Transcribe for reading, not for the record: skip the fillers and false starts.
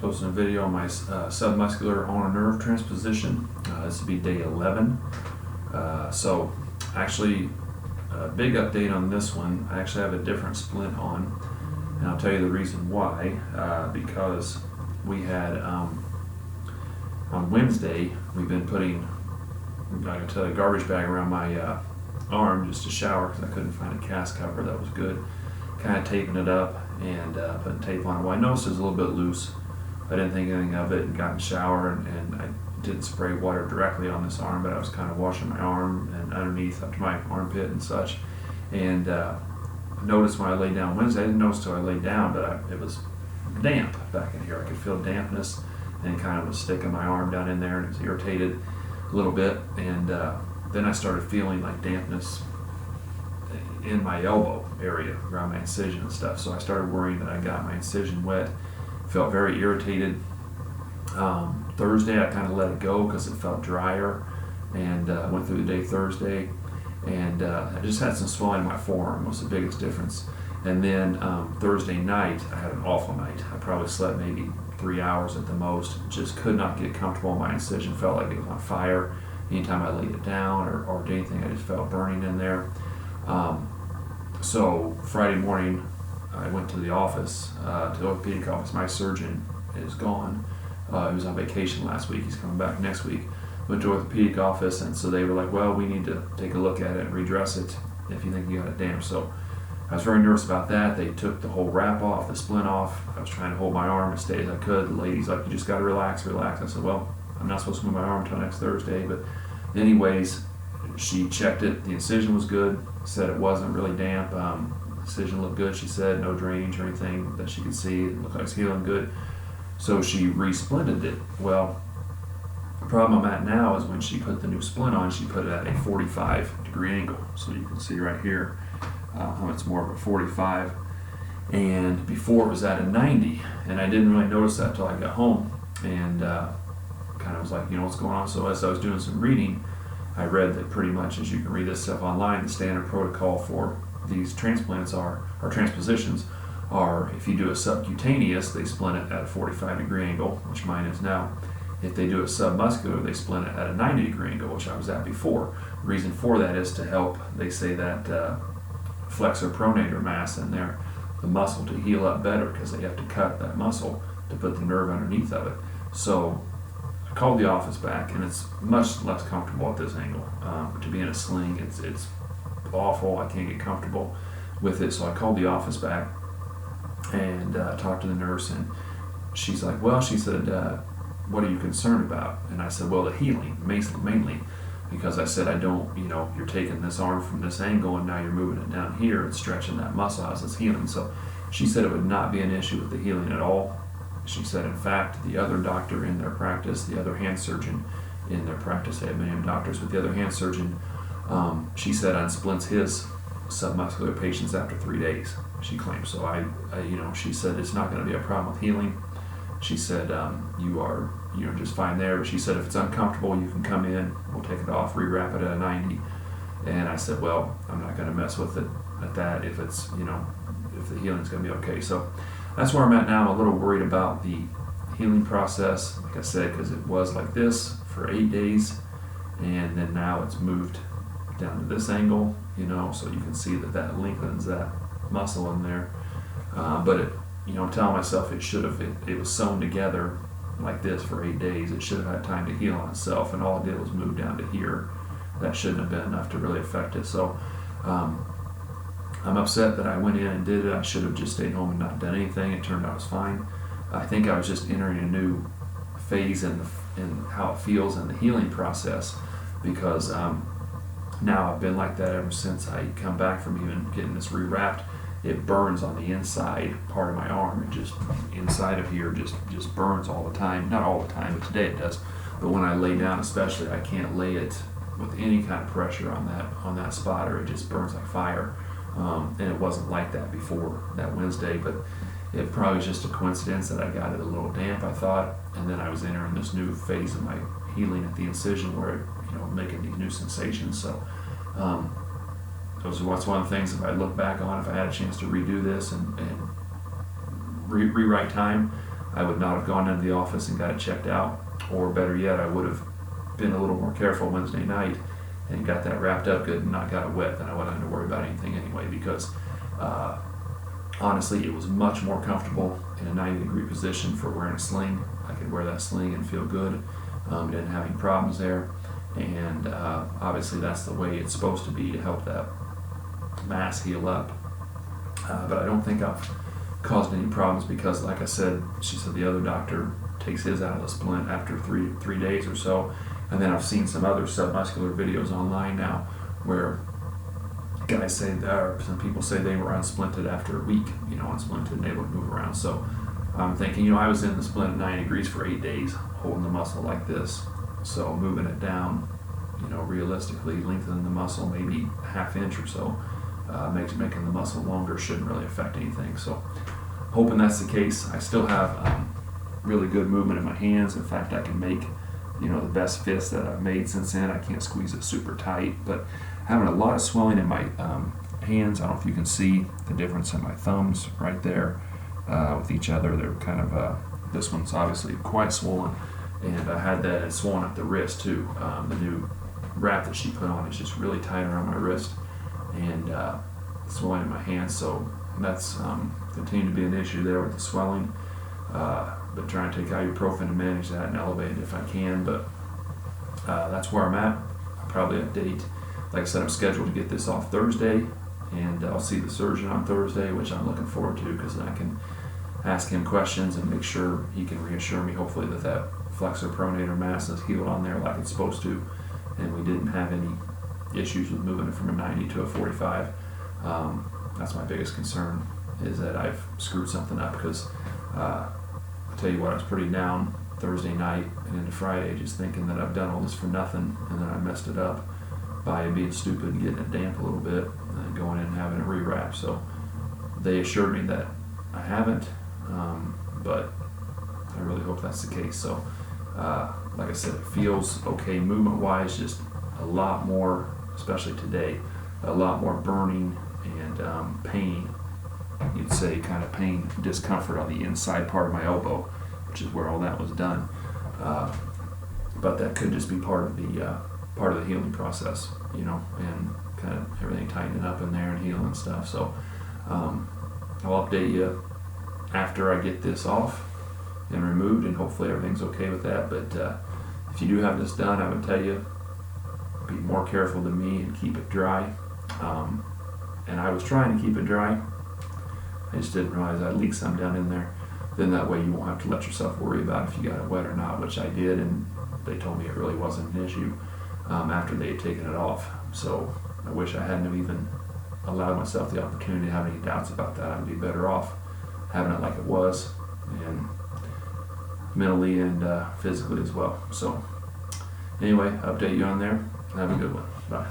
posting a video on my submuscular ulnar nerve transposition. This will be day 11. So actually, a big update on this one. I actually have a different splint on, and I'll tell you the reason why. Because we had, on Wednesday, we've been putting, I can tell you, a garbage bag around my arm just to shower because I couldn't find a cast cover that was good. Kind of taping it up and putting tape on it. Well, I noticed it was a little bit loose. I didn't think anything of it and got in the shower, and I didn't spray water directly on this arm, but I was kind of washing my arm and underneath up to my armpit and such. And noticed when I laid down Wednesday, I didn't notice till I laid down, but it was damp back in here. I could feel dampness and kind of a stick in my arm down in there, and it was irritated a little bit. And then I started feeling like dampness in my elbow area around my incision and stuff. So I started worrying that I got my incision wet. Felt very irritated. Thursday I kind of let it go because it felt drier, and went through the day Thursday, and I just had some swelling in my forearm was the biggest difference. And then Thursday night I had an awful night. I probably slept maybe 3 hours at the most. Just could not get comfortable. My incision felt like it was on fire. Anytime I laid it down or did anything, I just felt burning in there. So Friday morning I went to the office, to the orthopedic office. My surgeon is gone. He was on vacation last week. He's coming back next week. Went to the orthopedic office, and so they were like, well, we need to take a look at it and redress it if you think you got it damaged. So I was very nervous about that. They took the whole wrap off, the splint off. I was trying to hold my arm as steady as I could. The lady's like, you just got to relax. I said, well, I'm not supposed to move my arm until next Thursday. But anyways, she checked it. The incision was good. Said it wasn't really damp. The incision looked good. She said no drainage or anything that she could see. It looked like it's healing good. So she re-splinted it. Well, the problem I'm at now is when she put the new splint on, she put it at a 45-degree angle. So you can see right here how it's more of a 45. And before it was at a 90. And I didn't really notice that until I got home. And kind of was like, what's going on? So as I was doing some reading, I read that pretty much, as you can read this stuff online, the standard protocol for these transplants or transpositions are, if you do a subcutaneous, they splint it at a 45-degree angle, which mine is now. If they do a submuscular, they splint it at a 90-degree angle, which I was at before. The reason for that is to help, they say, that flexor pronator mass in there, the muscle, to heal up better, because they have to cut that muscle to put the nerve underneath of it. So I called the office back, and it's much less comfortable at this angle. To be in a sling, it's awful. I can't get comfortable with it. So I called the office back and talked to the nurse, and she's like, well, she said, what are you concerned about? And I said, well, the healing, mainly, because I said, I don't, you're taking this arm from this angle, and now you're moving it down here and stretching that muscle as it's healing. So she said it would not be an issue with the healing at all. She said, in fact, the other doctor in their practice, the other hand surgeon in their practice, they have many doctors, but the other hand surgeon, she said, unsplints his submuscular patients after 3 days, she claims. So she said it's not going to be a problem with healing. She said, you are, just fine there. But she said, if it's uncomfortable, you can come in, we'll take it off, rewrap it at a 90. And I said, well, I'm not going to mess with it at that if it's, if the healing's going to be okay. So that's where I'm at now. I'm a little worried about the healing process, like I said, because it was like this for 8 days, and then now it's moved down to this angle, so you can see that lengthens that muscle in there. But it, I'm telling myself it was sewn together like this for 8 days. It should have had time to heal on itself, and all it did was move down to here. That shouldn't have been enough to really affect it. So I'm upset that I went in and did it. I should have just stayed home and not done anything. It turned out it was fine. I think I was just entering a new phase in how it feels in the healing process, because now I've been like that ever since I come back from even getting this rewrapped. It burns on the inside part of my arm. It just, inside of here, just burns all the time. Not all the time, but today it does. But when I lay down especially, I can't lay it with any kind of pressure on that spot, or it just burns like fire. And it wasn't like that before that Wednesday, but it probably was just a coincidence that I got it a little damp, I thought, and then I was entering this new phase of my healing at the incision where it, making these new sensations. So that's one of the things, if I look back on, if I had a chance to redo this and rewrite time, I would not have gone into the office and got it checked out, or better yet, I would have been a little more careful Wednesday night and got that wrapped up good and not got it wet. Then I wouldn't have to worry about anything anyway, because honestly, it was much more comfortable in a 90-degree position for wearing a sling. I could wear that sling and feel good. Didn't have any problems there, and obviously that's the way it's supposed to be to help that mass heal up. But I don't think I've caused any problems, because, like I said, she said the other doctor takes his out of the splint after three days or so. And then I've seen some other submuscular videos online now where guys say, or some people say they were unsplinted after a week, unsplinted and able to move around. So I'm thinking, I was in the splint at 90 degrees for 8 days, holding the muscle like this. So moving it down, realistically, lengthening the muscle maybe ½ inch or so, making the muscle longer shouldn't really affect anything. So hoping that's the case. I still have really good movement in my hands. In fact, I can make the best fist that I've made since then. I can't squeeze it super tight, but having a lot of swelling in my hands. I don't know if you can see the difference in my thumbs right there with each other. They're kind of, this one's obviously quite swollen, and I had that swollen at the wrist too. The new wrap that she put on is just really tight around my wrist, and swelling in my hands, so that's continued to be an issue there with the swelling. But trying to take ibuprofen to manage that and elevate it if I can, but that's where I'm at. I'll probably update. Like I said, I'm scheduled to get this off Thursday, and I'll see the surgeon on Thursday, which I'm looking forward to, because then I can ask him questions and make sure he can reassure me, hopefully, that flexor pronator mass is healed on there like it's supposed to, and we didn't have any issues with moving it from a 90 to a 45. That's my biggest concern, is that I've screwed something up, because I'll tell you what, I was pretty down Thursday night and into Friday, just thinking that I've done all this for nothing, and then I messed it up by being stupid and getting it damp a little bit and going in and having it rewrapped. So they assured me that I haven't, but I really hope that's the case. So like I said, it feels okay movement-wise, just a lot more, especially today, a lot more burning and pain. You'd say kind of pain, discomfort on the inside part of my elbow, which is where all that was done. But that could just be part of the healing process, and kind of everything tightening up in there and healing and stuff. So I'll update you after I get this off and removed, and hopefully everything's okay with that. But if you do have this done, I would tell you, be more careful than me and keep it dry. And I was trying to keep it dry. I just didn't realize I'd leak some down in there. Then that way you won't have to let yourself worry about if you got it wet or not, which I did, and they told me it really wasn't an issue after they had taken it off. So I wish I hadn't have even allowed myself the opportunity to have any doubts about that. I'd be better off having it like it was, and mentally and physically as well. So anyway, update you on there. Have a good one. Bye.